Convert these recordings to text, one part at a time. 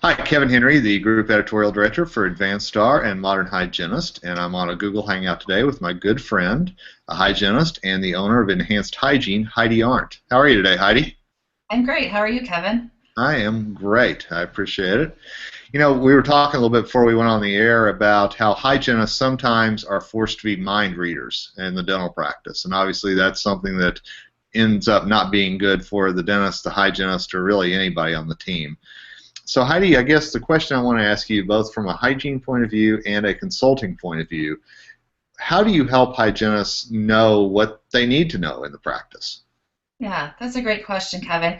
Hi, Kevin Henry, the Group Editorial Director for Advanced Star and Modern Hygienist, and I'm on a Google Hangout today with my good friend, a hygienist and the owner of Enhanced Hygiene, Heidi Arndt. How are you today, Heidi? I'm great. How are you, Kevin? I am great. I appreciate it. You know, we were talking a little bit before we went on the air about how hygienists sometimes are forced to be mind readers in the dental practice, and obviously that's something that ends up not being good for the dentist, the hygienist, or really anybody on the team. So Heidi, I guess the question I want to ask you, both from a hygiene point of view and a consulting point of view, how do you help hygienists know what they need to know in the practice? Yeah, that's a great question, Kevin.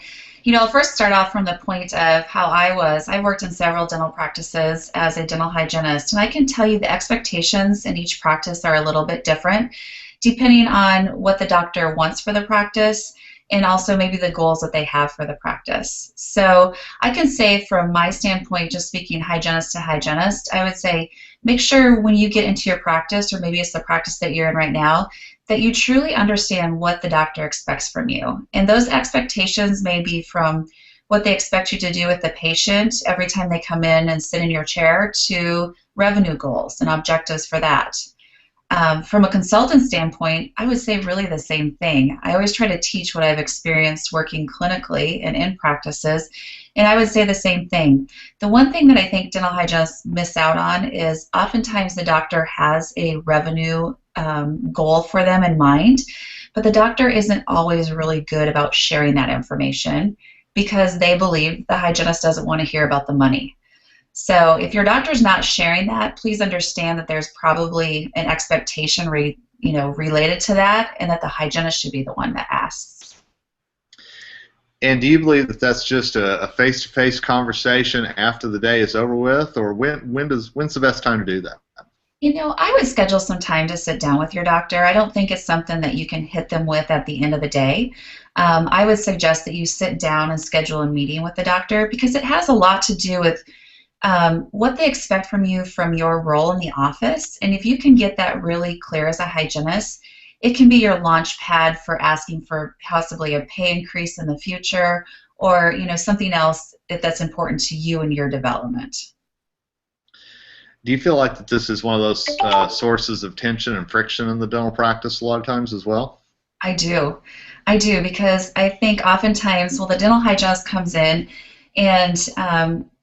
I'll first start off from the point of how I was. I worked in several dental practices as a dental hygienist, and I can tell you the expectations in each practice are a little bit different depending on what the doctor wants for the practice and also maybe the goals that they have for the practice. So I can say from my standpoint, just speaking hygienist to hygienist, I would say make sure when you get into your practice, or maybe it's the practice that you're in right now, that you truly understand what the doctor expects from you. And those expectations may be from what they expect you to do with the patient every time they come in and sit in your chair to revenue goals and objectives for that. From a consultant standpoint, I would say really the same thing. I always try to teach what I've experienced working clinically and in practices, and I would say the same thing. The one thing that I think dental hygienists miss out on is oftentimes the doctor has a revenue goal for them in mind, but the doctor isn't always really good about sharing that information because they believe the hygienist doesn't want to hear about the money. So if your doctor's not sharing that, please understand that there's probably an expectation related to that, and that the hygienist should be the one that asks. And do you believe that that's just a face-to-face conversation after the day is over with, or when's the best time to do that? I would schedule some time to sit down with your doctor. I don't think it's something that you can hit them with at the end of the day. I would suggest that you sit down and schedule a meeting with the doctor because it has a lot to do with what they expect from you from your role in the office. And if you can get that really clear as a hygienist, it can be your launch pad for asking for possibly a pay increase in the future, or something else that's important to you in your development. Do you feel like that this is one of those sources of tension and friction in the dental practice a lot of times as well? I do. I do, because I think oftentimes, well, the dental hygienist comes in and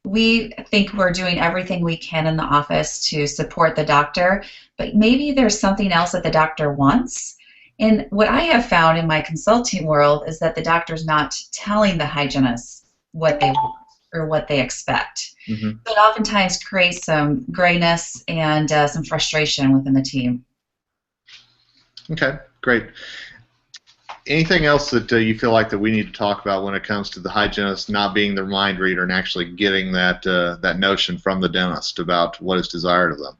we think we're doing everything we can in the office to support the doctor, but maybe there's something else that the doctor wants. And what I have found in my consulting world is that the doctor's not telling the hygienist what they want or what they expect. Mm-hmm. So it oftentimes creates some grayness and some frustration within the team. Okay, great. Anything else that you feel like that we need to talk about when it comes to the hygienist not being their mind reader and actually getting that notion from the dentist about what is desired of them?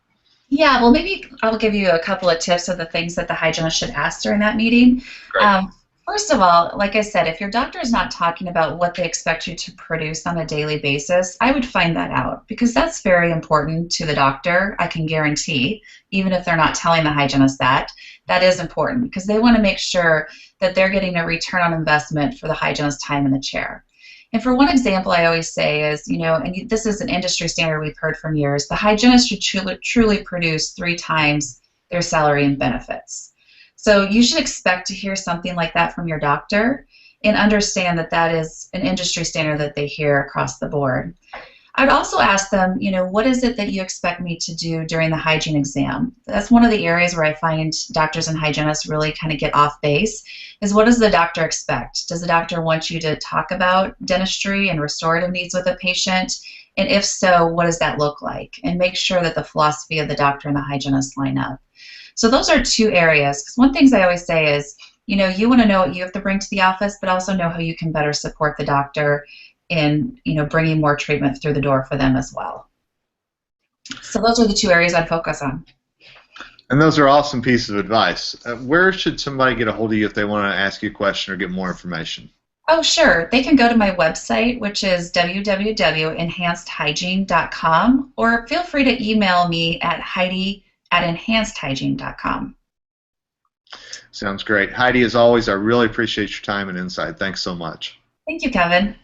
Yeah, well, maybe I'll give you a couple of tips of the things that the hygienist should ask during that meeting. Great. First of all, like I said, if your doctor is not talking about what they expect you to produce on a daily basis, I would find that out because that's very important to the doctor, I can guarantee, even if they're not telling the hygienist that. That is important because they want to make sure that they're getting a return on investment for the hygienist's time in the chair. And for one example, I always say is, and this is an industry standard we've heard from years, the hygienist should truly produce 3 times their salary and benefits. So you should expect to hear something like that from your doctor and understand that that is an industry standard that they hear across the board. I'd also ask them, what is it that you expect me to do during the hygiene exam? That's one of the areas where I find doctors and hygienists really kind of get off base, is what does the doctor expect? Does the doctor want you to talk about dentistry and restorative needs with a patient? And if so, what does that look like? And make sure that the philosophy of the doctor and the hygienist line up. So those are 2 areas. Because one thing I always say is, you want to know what you have to bring to the office, but also know how you can better support the doctor in bringing more treatment through the door for them as well. So those are the 2 areas I'd focus on. And those are awesome pieces of advice. Where should somebody get a hold of you if they want to ask you a question or get more information? Oh, sure. They can go to my website, which is www.enhancedhygiene.com, or feel free to email me at heidi@enhancedhygiene.com. Sounds great. Heidi, as always, I really appreciate your time and insight. Thanks so much. Thank you, Kevin.